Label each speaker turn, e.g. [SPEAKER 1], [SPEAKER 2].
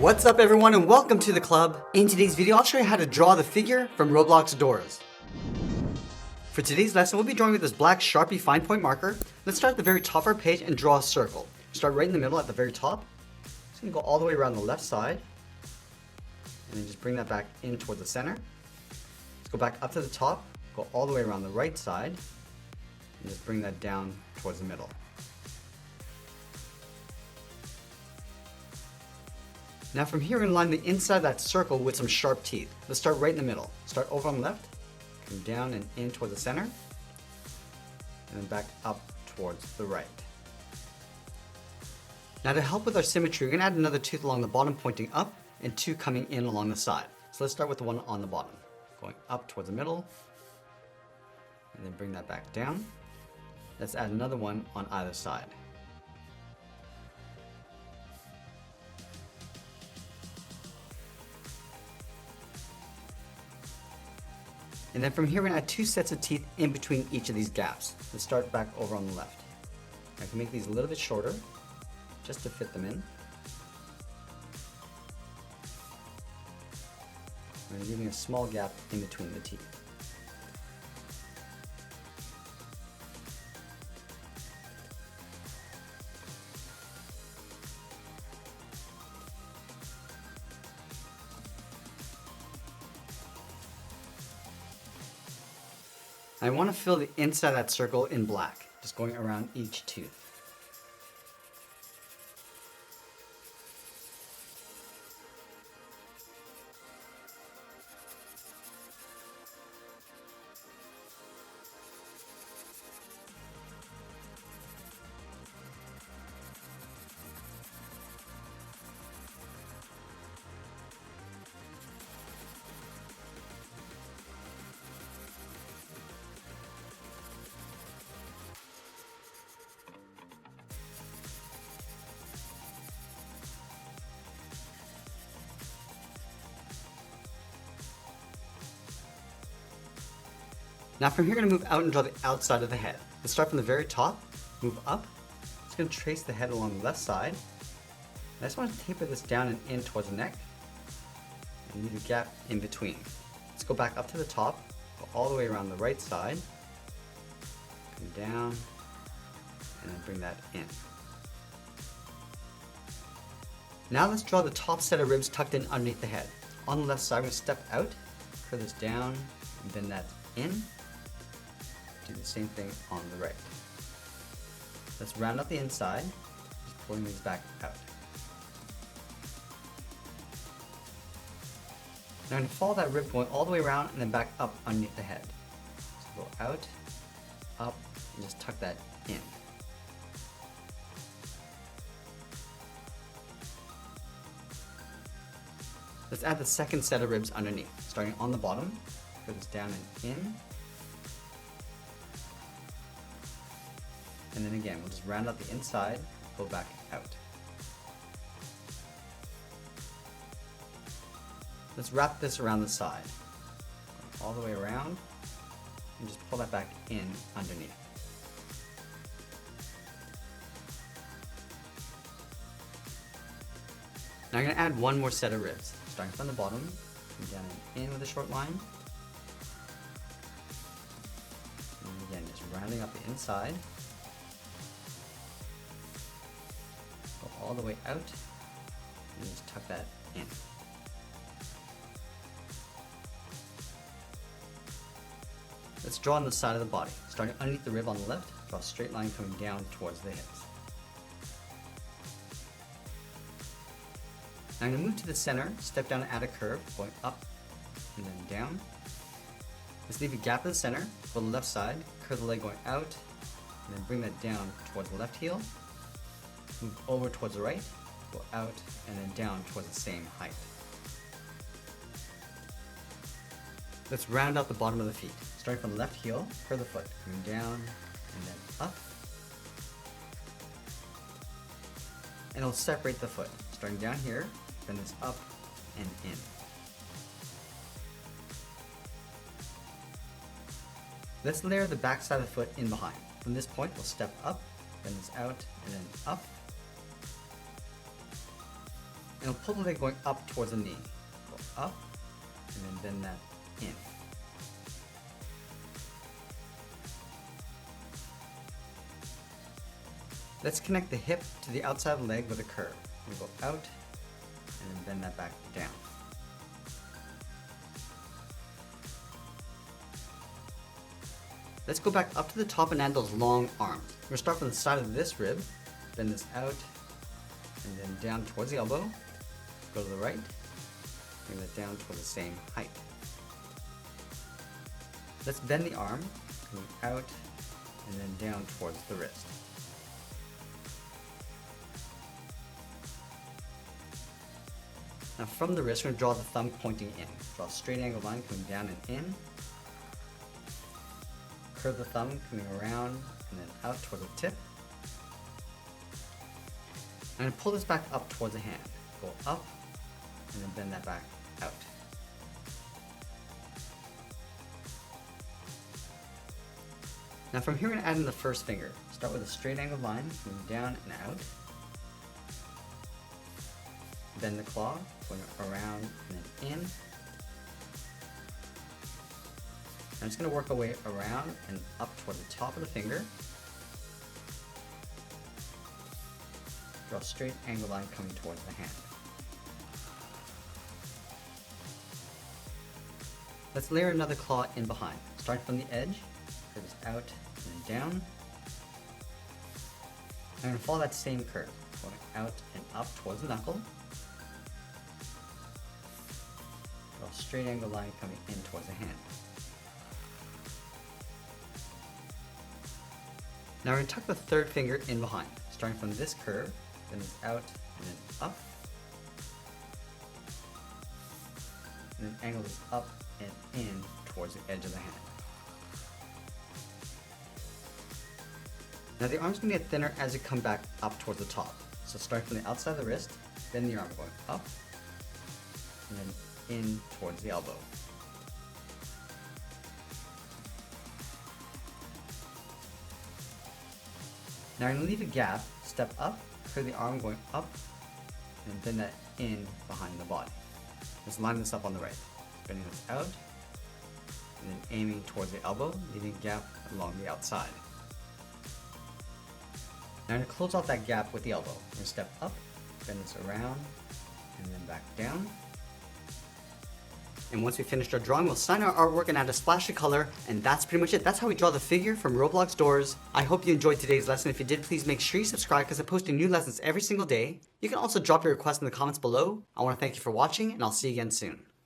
[SPEAKER 1] What's up everyone and welcome to the club. In today's video I'll show you how to draw the figure from Roblox doors. For today's lesson we'll be drawing with this black Sharpie fine point marker. Let's start at the very top of our page and draw a circle. Start right in the middle at the very top. Just going to go all the way around the left side. And then just bring that back in toward the center. Let's go back up to the top, go all the way around the right side. And just bring that down towards the middle. Now from here, we're going to line the inside of that circle with some sharp teeth. Let's start right in the middle. Start over on the left, come down and in toward the center, and then back up towards the right. Now to help with our symmetry, we're going to add another tooth along the bottom pointing up and two coming in along the side. So let's start with the one on the bottom. Going up towards the middle, and then bring that back down. Let's add another one on either side. And then from here we're going to add two sets of teeth in between each of these gaps. Let's start back over on the left. I can make these a little bit shorter just to fit them in. And leaving a small gap in between the teeth. I want to fill the inside of that circle in black, just going around each tooth. Now from here, we're going to move out and draw the outside of the head. Let's start from the very top, move up. Just going to trace the head along the left side. I just want to taper this down and in towards the neck. And leave a gap in between. Let's go back up to the top, go all the way around the right side. Come down, and then bring that in. Now let's draw the top set of ribs tucked in underneath the head. On the left side, we're going to step out, curve this down, and bend that in. Do the same thing on the right. Let's round out the inside, just pulling these back out. Now I'm going to follow that rib going all the way around and then back up underneath the head. So go out, up, and just tuck that in. Let's add the second set of ribs underneath, starting on the bottom. Curve this down and in. And then again, we'll just round out the inside, go back out. Let's wrap this around the side. All the way around, and just pull that back in underneath. Now I'm going to add one more set of ribs, starting from the bottom, come down and in with a short line. And again, just rounding up the inside. Go all the way out, and just tuck that in. Let's draw on the side of the body. Starting underneath the rib on the left, draw a straight line coming down towards the hips. Now I'm going to move to the center, step down and add a curve, going up and then down. Let's leave a gap in the center, go to the left side, curve the leg going out, and then bring that down towards the left heel. Move over towards the right, go out, and then down towards the same height. Let's round out the bottom of the feet. Starting from the left heel, curve the foot, coming down, and then up. And it'll separate the foot. Starting down here, bend this up and in. Let's layer the back side of the foot in behind. From this point, we'll step up, bend this out, and then up. And we'll pull the leg going up towards the knee. Go up, and then bend that in. Let's connect the hip to the outside of the leg with a curve. We go out, and then bend that back down. Let's go back up to the top and add those long arms. We're gonna start from the side of this rib, bend this out, and then down towards the elbow. Go to the right, bring that down towards the same height. Let's bend the arm, coming out, and then down towards the wrist. Now from the wrist, we're going to draw the thumb pointing in. Draw a straight angle line coming down and in. Curve the thumb coming around and then out toward the tip. And pull this back up towards the hand. Go up and then bend that back out. Now from here, we're going to add in the first finger. Start with a straight angle line coming down and out. Bend the claw, going around and then in. I'm just going to work our way around and up toward the top of the finger. Draw a straight angle line coming towards the hand. Let's layer another claw in behind. Starting from the edge, curve this out and then down. I'm going to follow that same curve, going out and up towards the knuckle. Draw a straight angle line coming in towards the hand. Now we're going to tuck the third finger in behind, starting from this curve, then it's out and then up. And then angle this up and in towards the edge of the hand. Now the arm's going to get thinner as you come back up towards the top. So starting from the outside of the wrist, bend the arm going up, and then in towards the elbow. Now I'm going to leave a gap, step up, curve the arm going up, and bend that in behind the body. Let's line this up on the right. Bending this out, and then aiming towards the elbow, leaving a gap along the outside. Now I'm going to close off that gap with the elbow. I'm going to step up, bend this around, and then back down. And once we finished our drawing, we'll sign our artwork and add a splash of color, and that's pretty much it. That's how we draw the figure from Roblox Doors. I hope you enjoyed today's lesson. If you did, please make sure you subscribe because I'm posting new lessons every single day. You can also drop your request in the comments below. I want to thank you for watching, and I'll see you again soon.